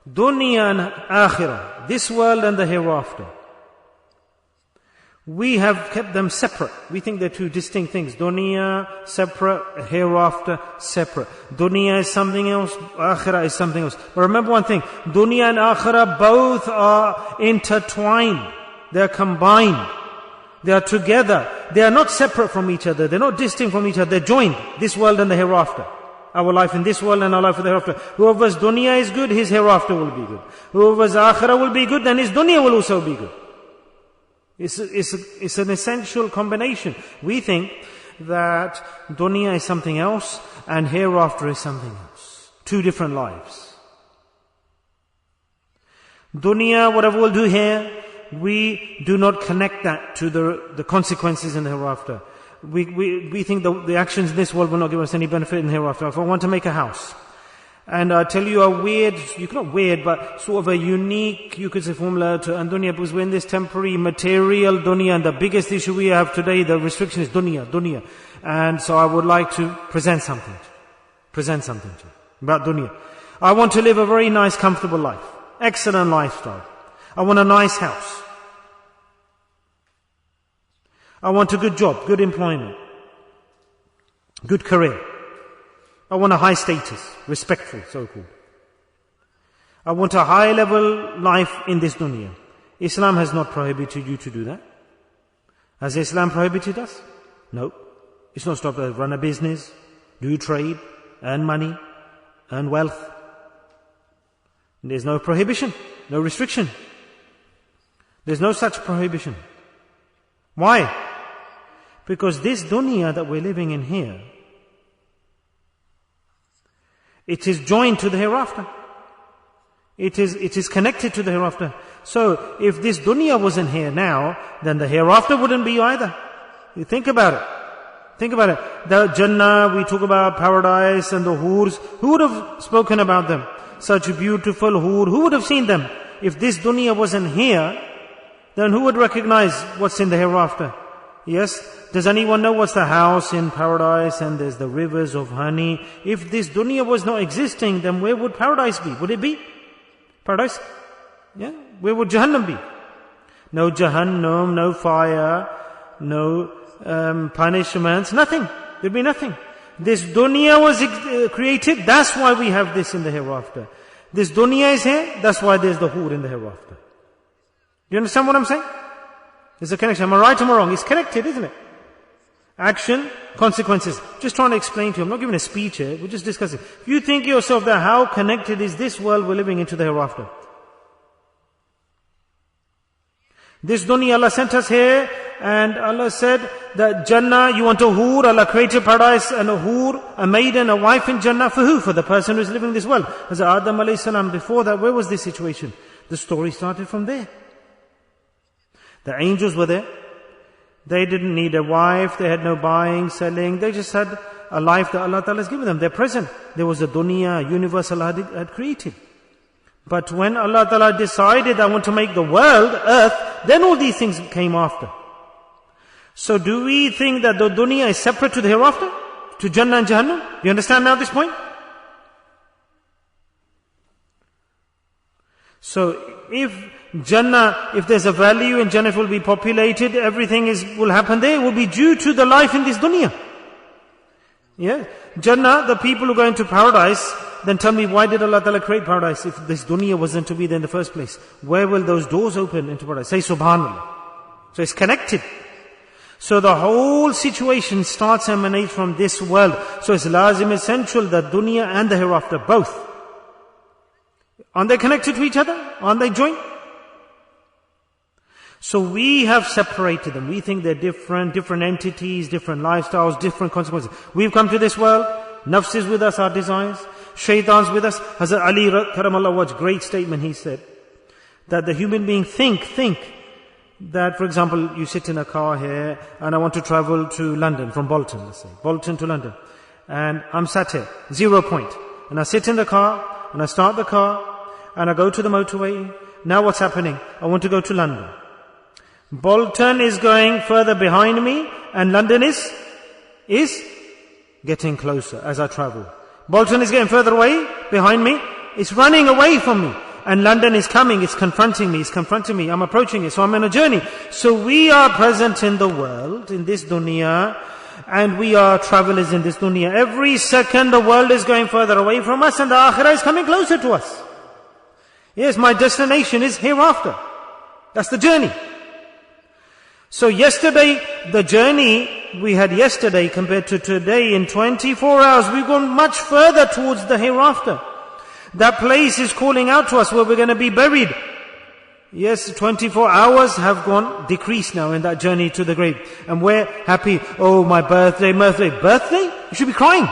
Dunya and akhirah, this world and the hereafter. We have kept them separate. We think they're two distinct things. Dunya separate, hereafter separate. Dunya is something else, akhirah is something else. But remember one thing, dunya and akhirah both are intertwined. They're combined. They are together. They are not separate from each other. They're not distinct from each other. They're joined. This world and the hereafter. Our life in this world and our life in the hereafter. Whoever's dunya is good, his hereafter will be good. Whoever's akhirah will be good, then his dunya will also be good. It's an essential combination. We think that dunya is something else and hereafter is something else. Two different lives. Dunya, whatever we'll do here, we do not connect that to the consequences in the hereafter. We think the actions in this world will not give us any benefit in the hereafter. If I want to make a house, and I tell you a weird, not weird, but sort of a unique, you could say, formula to dunya, because we're in this temporary material dunya, and the biggest issue we have today, the restriction is dunya. And so I would like to present something to you about dunya. I want to live a very nice, comfortable life, excellent lifestyle. I want a nice house. I want a good job, good employment, good career. I want a high status, respectful, so-called. I want a high-level life in this dunya. Islam has not prohibited you to do that. Has Islam prohibited us? No. It's not stopped us. Run a business, do trade, earn money, earn wealth. There's no prohibition, no restriction. There's no such prohibition. Why? Because this dunya that we're living in here, it is joined to the hereafter. It is connected to the hereafter. So, if this dunya wasn't here now, then the hereafter wouldn't be either. You think about it. Think about it. The Jannah, we talk about paradise and the hurs. Who would have spoken about them? Such beautiful hur. Who would have seen them? If this dunya wasn't here, then who would recognize what's in the hereafter? Yes? Does anyone know what's the house in paradise and there's the rivers of honey? If this dunya was not existing, then where would paradise be? Would it be? Paradise? Yeah? Where would Jahannam be? No Jahannam, no fire, no punishments, nothing. There'd be nothing. This dunya was created, that's why we have this in the hereafter. This dunya is here, that's why there's the hur in the hereafter. Do you understand what I'm saying? There's a connection. Am I right or am I wrong? It's connected, isn't it? Action, consequences. Just trying to explain to you. I'm not giving a speech here. We're just discussing. If you think yourself that how connected is this world we're living into the hereafter? This dunya, Allah sent us here, and Allah said that Jannah, you want a hur, Allah created paradise and a hur, a maiden, a wife in Jannah. For who? For the person who's living this world. As Adam alayhi salam, before that, where was this situation? The story started from there. The angels were there. They didn't need a wife. They had no buying, selling. They just had a life that Allah Ta'ala has given them. They're present. There was a dunya, a universe Allah had created. But when Allah Ta'ala decided, I want to make the world, earth, then all these things came after. So do we think that the dunya is separate to the hereafter? To Jannah and Jahannam? Do you understand now this point? So if Jannah, if there's a value in Jannah, it will be populated, everything will happen there, it will be due to the life in this dunya. Yeah? Jannah, the people who go into paradise, then tell me, why did Allah Ta'ala create paradise if this dunya wasn't to be there in the first place? Where will those doors open into paradise? Say subhanallah. So it's connected. So the whole situation starts emanates from this world. So it's lazim, essential that dunya and the hereafter, both. Aren't they connected to each other? Aren't they joined? So we have separated them. We think they're different entities, different lifestyles, different consequences. We've come to this world, nafs is with us, our desires, shaitan's with us. Hazrat Ali Karamallah Wajh, great statement, he said, that the human being think, that for example, you sit in a car here, and I want to travel to London, from Bolton, let's say, Bolton to London. And I'm sat here, 0 point. And I sit in the car, and I start the car, and I go to the motorway. Now what's happening? I want to go to London. Bolton is going further behind me, and London is getting closer as I travel. Bolton is getting further away behind me. It's running away from me. and London is coming, it's confronting me, I'm approaching it, so I'm on a journey. So we are present in the world, in this dunya, and we are travelers in this dunya. Every second the world is going further away from us and the akhirah is coming closer to us. Yes, my destination is hereafter. That's the journey. So yesterday, the journey we had yesterday compared to today, in 24 hours, we've gone much further towards the hereafter. That place is calling out to us where we're going to be buried. Yes, 24 hours have decreased now in that journey to the grave. And we're happy, oh my birthday. Birthday? You should be crying.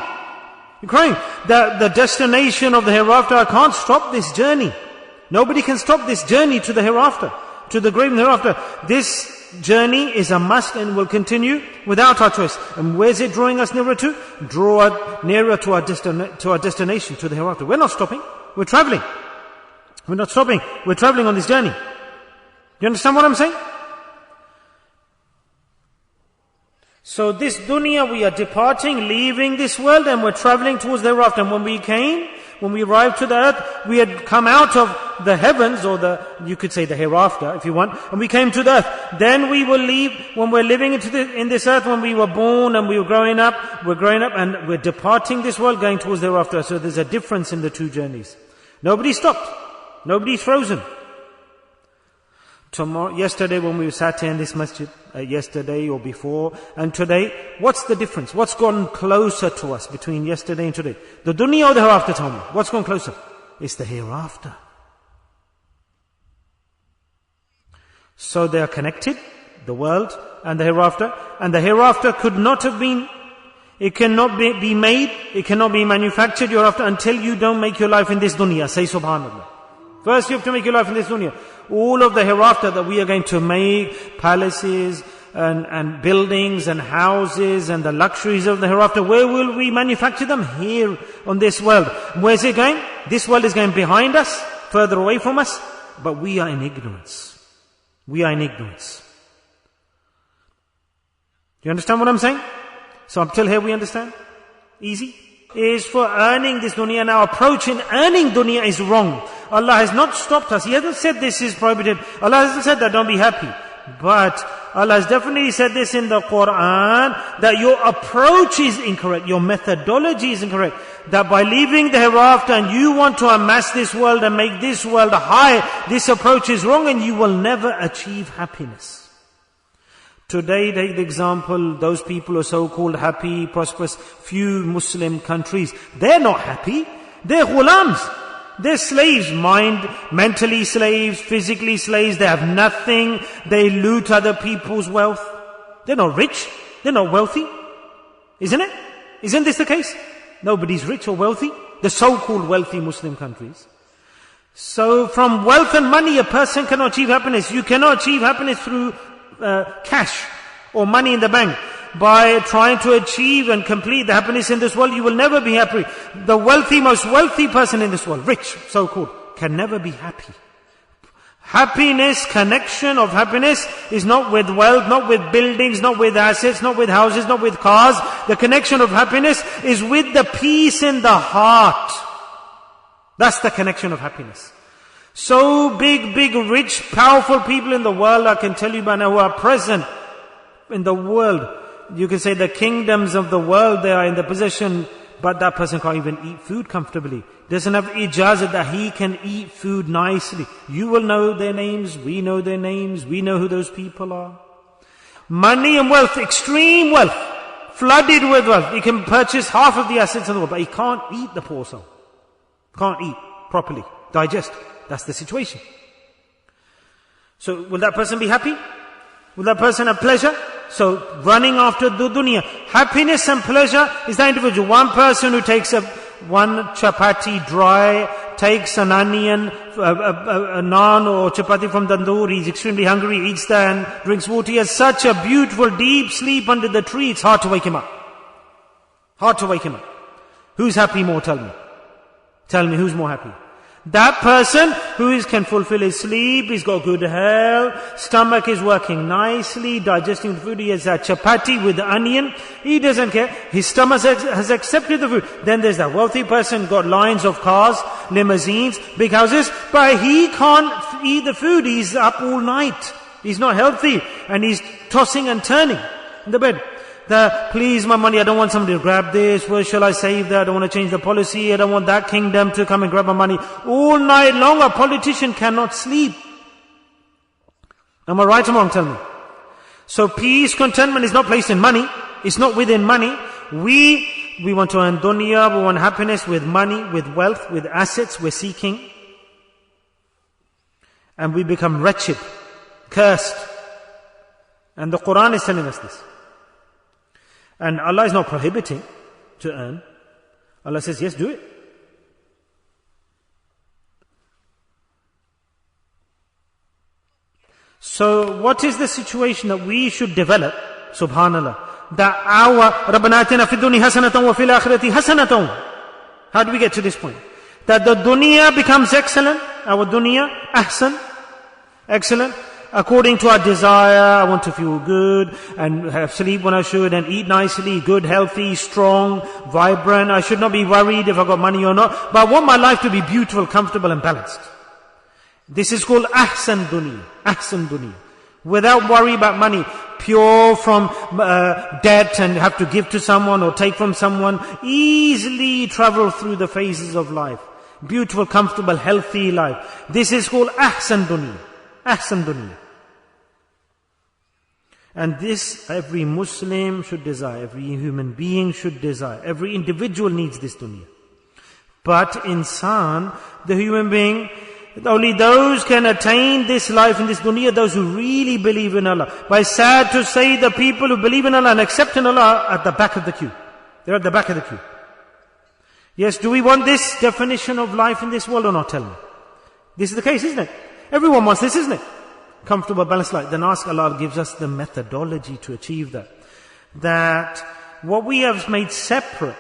You're crying. The destination of the hereafter, I can't stop this journey. Nobody can stop this journey to the hereafter, to the grave and hereafter. This journey is a must and will continue without our choice. And where's it drawing us nearer to? Nearer to our destination, to the hereafter. We're not stopping. We're traveling. We're not stopping. We're traveling on this journey. Do you understand what I'm saying? So this dunya, we are departing, leaving this world, and we're traveling towards the hereafter. And when we arrived to the earth, we had come out of the heavens, or you could say the hereafter if you want, and we came to the earth. Then we will leave, when we're living in this earth, when we were born and we were growing up and we're departing this world, going towards the hereafter. So there's a difference in the two journeys. Nobody stopped. Nobody's frozen. Yesterday when we sat here in this masjid, yesterday or before, and today, what's the difference? What's gone closer to us between yesterday and today? The dunya or the hereafter, tell me? What's gone closer? It's the hereafter. So they are connected, the world and the hereafter. And the hereafter could not have been, it cannot be made, it cannot be manufactured hereafter until you don't make your life in this dunya. Say subhanallah. First you have to make your life in this dunya. All of the hereafter that we are going to make, palaces and buildings and houses and the luxuries of the hereafter, where will we manufacture them? Here on this world. Where is it going? This world is going behind us, further away from us, but we are in ignorance. We are in ignorance. Do you understand what I'm saying? So up till here we understand? Easy? Is for earning this dunya, and our approach in earning dunya is wrong. Allah has not stopped us. He hasn't said this is prohibited. Allah hasn't said that don't be happy. But Allah has definitely said this in the Quran, that your approach is incorrect, your methodology is incorrect. That by leaving the hereafter and you want to amass this world and make this world high, this approach is wrong and you will never achieve happiness. Today, take the example, those people who are so-called happy, prosperous, few Muslim countries. They're not happy. They're ghulams. They're slaves, mentally slaves, physically slaves. They have nothing. They loot other people's wealth. They're not rich. They're not wealthy. Isn't it? Isn't this the case? Nobody's rich or wealthy. The so-called wealthy Muslim countries. So from wealth and money, a person cannot achieve happiness. You cannot achieve happiness through cash or money in the bank. By trying to achieve and complete the happiness in this world, you will never be happy. The most wealthy person in this world, rich, so-called, can never be happy. Happiness, connection of happiness is not with wealth, not with buildings, not with assets, not with houses, not with cars. The connection of happiness is with the peace in the heart. That's the connection of happiness. So big, rich, powerful people in the world, I can tell you by now, who are present in the world. You can say the kingdoms of the world, they are in the possession, but that person can't even eat food comfortably. Doesn't have ijazat that he can eat food nicely. You will know their names, we know their names, we know who those people are. Money and wealth, extreme wealth, flooded with wealth. He can purchase half of the assets in the world, but he can't eat the poor soul. Can't eat properly, digest. That's the situation. So will that person be happy? Will that person have pleasure? So running after the dunya. Happiness and pleasure is the individual. One person who takes one chapati dry, takes an onion, a naan or chapati from tandoor, he's extremely hungry, eats that and drinks water. He has such a beautiful deep sleep under the tree, it's hard to wake him up. Hard to wake him up. Who's happy more, tell me? Tell me, who's more happy? That person who can fulfill his sleep, he's got good health, stomach is working nicely, digesting the food, he has a chapati with the onion, he doesn't care, his stomach has accepted the food. Then there's that wealthy person, got lines of cars, limousines, big houses, but he can't eat the food, he's up all night, he's not healthy, and he's tossing and turning in the bed. Please my money, I don't want somebody to grab this, where shall I save that, I don't want to change the policy, I don't want that kingdom to come and grab my money. All night long a politician cannot sleep. Am I right or wrong? Tell me. So peace, contentment is not placed in money, it's not within money. We want to earn dunya, we want happiness with money, with wealth, with assets we're seeking. And we become wretched, cursed. And the Quran is telling us this. And Allah is not prohibiting to earn. Allah says, yes, do it. So what is the situation that we should develop? Subhanallah. That our Rabbana atina fid dunya hasanatan wa fil akhirati hasanatan. How do we get to this point? That the dunya becomes excellent. Our dunya, ahsan, excellent. According to our desire, I want to feel good and have sleep when I should and eat nicely, good, healthy, strong, vibrant. I should not be worried if I got money or not. But I want my life to be beautiful, comfortable and balanced. This is called ahsan dunya. Ahsan dunya. Without worry about money. Pure from debt and have to give to someone or take from someone. Easily travel through the phases of life. Beautiful, comfortable, healthy life. This is called ahsan dunya. Ahsan dunya. And this every Muslim should desire, every human being should desire, every individual needs this dunya. But insan, the human being, only those can attain this life in this dunya, those who really believe in Allah. But it's sad to say the people who believe in Allah and accept in Allah are at the back of the queue. They're at the back of the queue. Yes, do we want this definition of life in this world or not? Tell me. This is the case, isn't it? Everyone wants this, isn't it? Comfortable, balanced life. Then ask Allah gives us the methodology to achieve that. That what we have made separate,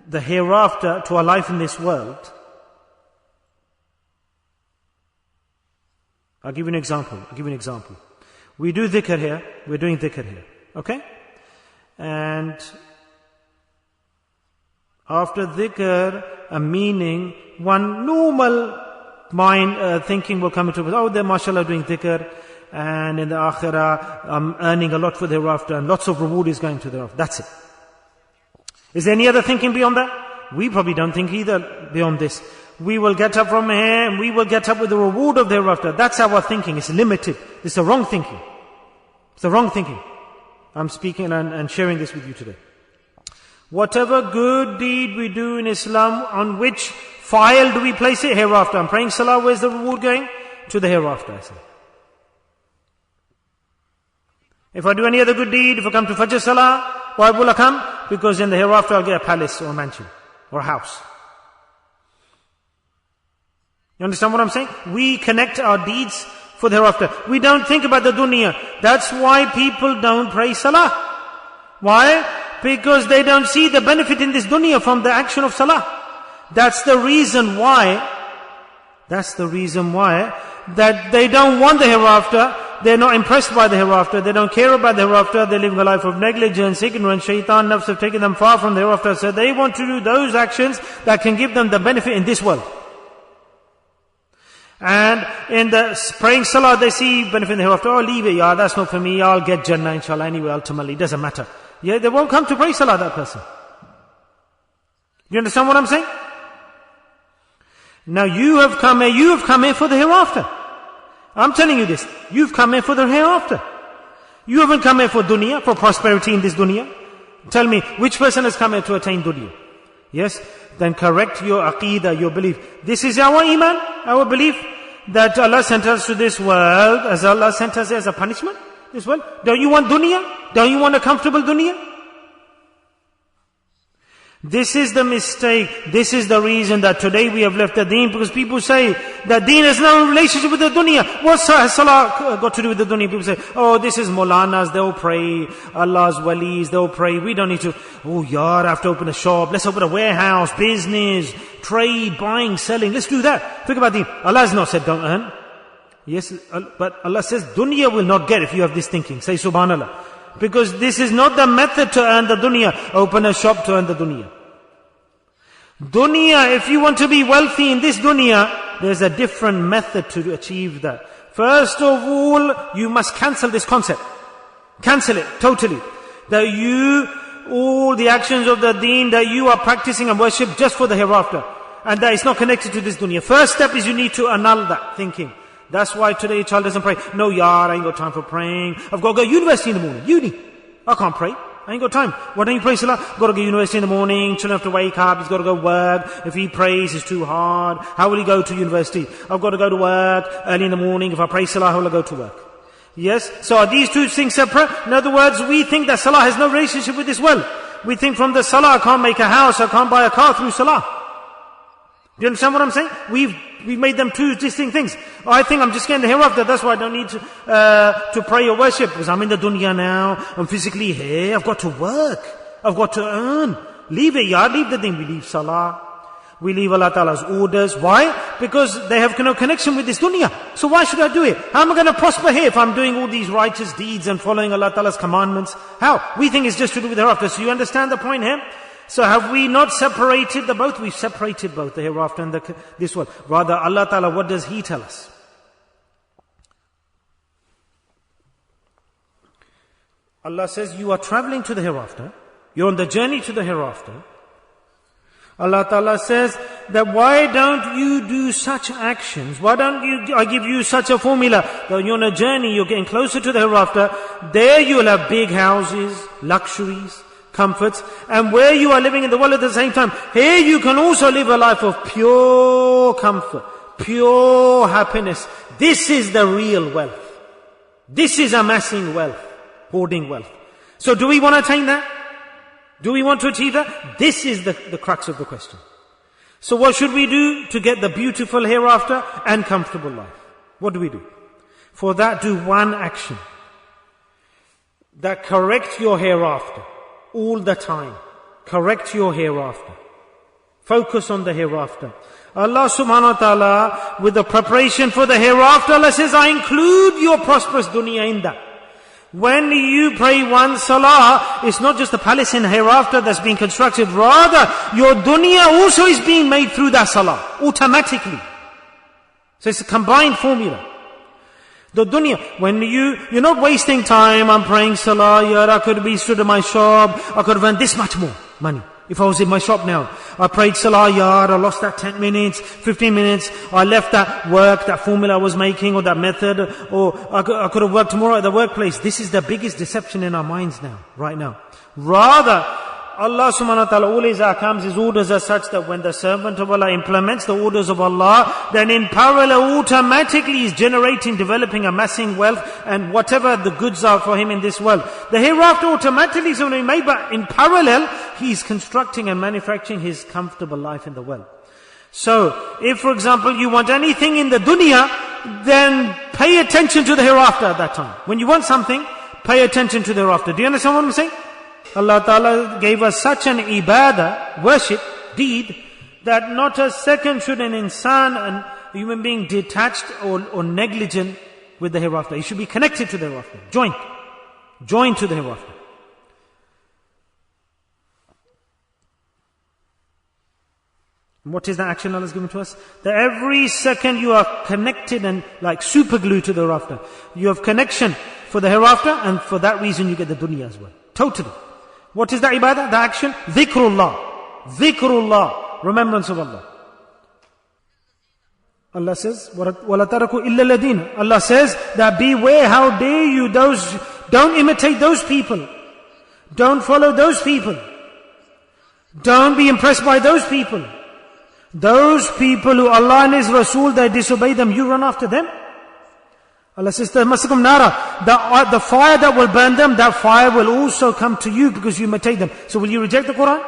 the hereafter to our life in this world. I'll give you an example. We do dhikr here. We're doing dhikr here. Okay? And after dhikr, a meaning, one normal mind thinking will come into it. Oh, they're mashallah doing dhikr, and in the akhirah I'm earning a lot for the hereafter, and lots of reward is going to the hereafter. That's it. Is there any other thinking beyond that? We probably don't think either beyond this. We will get up from here and we will get up with the reward of the hereafter. That's our thinking. It's limited. It's the wrong thinking. It's the wrong thinking. I'm speaking and sharing this with you today. Whatever good deed we do in Islam, on which file do we place it? Hereafter. I'm praying salah, where's the reward going? To the hereafter, I say. If I do any other good deed, if I come to Fajr salah, why will I come? Because in the hereafter I'll get a palace or a mansion or a house. You understand what I'm saying? We connect our deeds for the hereafter. We don't think about the dunya. That's why people don't pray salah. Why? Because they don't see the benefit in this dunya from the action of salah. That's the reason why that they don't want the hereafter. They're not impressed by the hereafter. They don't care about the hereafter. They're living a life of negligence, ignorance. Shaitan, nafs have taken them far from the hereafter. So they want to do those actions that can give them the benefit in this world. And in the praying salah, they see benefit in the hereafter. Oh, leave it, yeah, that's not for me. I'll get Jannah, inshallah, anyway, ultimately. It doesn't matter. Yeah, they won't come to pray salah, that person. You understand what I'm saying? Now you have come here for the hereafter. I'm telling you this. You've come here for the hereafter. You haven't come here for dunya, for prosperity in this dunya. Tell me, which person has come here to attain dunya? Yes? Then correct your aqeedah, your belief. This is our iman, our belief, that Allah sent us to this world, as Allah sent us as a punishment, this world. Don't you want dunya? Don't you want a comfortable dunya? This is the mistake. This is the reason that today we have left the deen, because people say that deen has no relationship with the dunya. What's salah got to do with the dunya? People say, oh, this is Maulanas, they'll pray. Allah's walis, they'll pray. We don't need to. Oh, yar, I have to open a shop. Let's open a warehouse, business, trade, buying, selling. Let's do that. Think about deen. Allah has not said don't earn. Yes, but Allah says dunya will not get if you have this thinking. Say subhanallah. Because this is not the method to earn the dunya. Open a shop to earn the dunya. Dunya, if you want to be wealthy in this dunya, there's a different method to achieve that. First of all, you must cancel this concept. Cancel it, totally. That all the actions of the deen that you are practicing and worship just for the hereafter. And that is not connected to this dunya. First step is you need to annul that thinking. That's why today a child doesn't pray. No, yar, I ain't got time for praying. I've got to go to university in the morning. Uni. I can't pray. I ain't got time. Why don't you pray salah? Got to go to university in the morning. Children have to wake up. He's got to go work. If he prays, it's too hard. How will he go to university? I've got to go to work early in the morning. If I pray salah, how will I go to work? Yes? So are these two things separate? In other words, we think that salah has no relationship with this well. We think from the salah, I can't make a house, I can't buy a car through salah. Do you understand what I'm saying? We've made them two distinct things. Oh, I think I'm just getting the hereafter, that's why I don't need to pray or worship, because I'm in the dunya now, I'm physically here, I've got to work, I've got to earn. Leave it, leave the thing. We leave salah, we leave Allah Ta'ala's orders. Why? Because they have no connection with this dunya. So why should I do it? How am I going to prosper here if I'm doing all these righteous deeds and following Allah Ta'ala's commandments? How? We think it's just to do with the hereafter. So you understand the point here? So have we not separated the both? We've separated both, the hereafter and this one. Rather, Allah Ta'ala, what does He tell us? Allah says, you are traveling to the hereafter. You're on the journey to the hereafter. Allah Ta'ala says that why don't you do such actions? Why don't I give you such a formula? That you're on a journey, you're getting closer to the hereafter. There you'll have big houses, luxuries, comforts, and where you are living in the world at the same time, here you can also live a life of pure comfort, pure happiness. This is the real wealth. This is amassing wealth, hoarding wealth. So do we want to attain that? Do we want to achieve that? This is the crux of the question. So what should we do to get the beautiful hereafter and comfortable life? What do we do? For that, do one action that corrects your hereafter. All the time. Correct your hereafter. Focus on the hereafter. Allah subhanahu wa ta'ala, with the preparation for the hereafter, Allah says, I include your prosperous dunya in that. When you pray one salah, it's not just the palace in hereafter that's being constructed. Rather, your dunya also is being made through that salah. Automatically. So it's a combined formula. The dunya, when you're not wasting time, I'm praying salah, I could be stood in my shop, I could have earned this much more money. If I was in my shop now, I prayed salah, I lost that 10 minutes, 15 minutes, I left that work, that formula I was making, or that method, or I could have worked tomorrow at the workplace. This is the biggest deception in our minds now, right now. Rather, Allah subhanahu wa ta'ala, all His ahkams, His orders are such that when the servant of Allah implements the orders of Allah, then in parallel automatically He's generating, developing, amassing wealth and whatever the goods are for him in this world. The hereafter automatically is only made, but in parallel He's constructing and manufacturing his comfortable life in the world. So, if for example you want anything in the dunya, then pay attention to the hereafter at that time. When you want something, pay attention to the hereafter. Do you understand what I'm saying? Allah Ta'ala gave us such an ibadah, worship, deed, that not a second should an insan, a human being, detached or negligent with the hereafter. He should be connected to the hereafter, joined to the hereafter. And what is the action Allah has given to us? That every second you are connected and like super glue to the hereafter. You have connection for the hereafter, and for that reason you get the dunya as well. Totally. What is the ibadah, the action? Dhikrullah, remembrance of Allah. Allah says, وَلَا تَرَكُوا إِلَّا الَّذِينَ. Allah says that beware, how dare you, don't imitate those people. Don't follow those people. Don't be impressed by those people. Those people who Allah and His Rasul, they disobey them, you run after them. Allah says, the fire that will burn them, that fire will also come to you because you imitate them. So will you reject the Quran?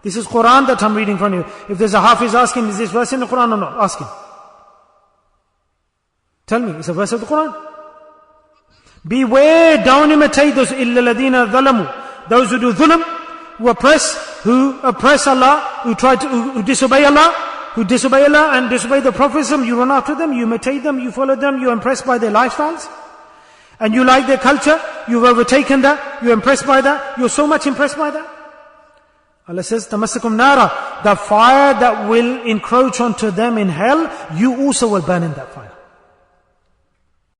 This is Quran that I'm reading from you. If there's a Hafiz, ask him, is this verse in the Quran or not? Ask him. Tell me, it's a verse of the Quran. Beware, don't imitate those إِلَّا الَّذِينَ ظَلَمُوا. Those who do dhulm, who oppress Allah, who disobey Allah, and disobey the Prophet. You run after them, you imitate them, you follow them, you're impressed by their lifestyles. And you like their culture, you've overtaken that, you're impressed by that, you're so much impressed by that. Allah says, Tamassakum nara, the fire that will encroach onto them in hell, you also will burn in that fire.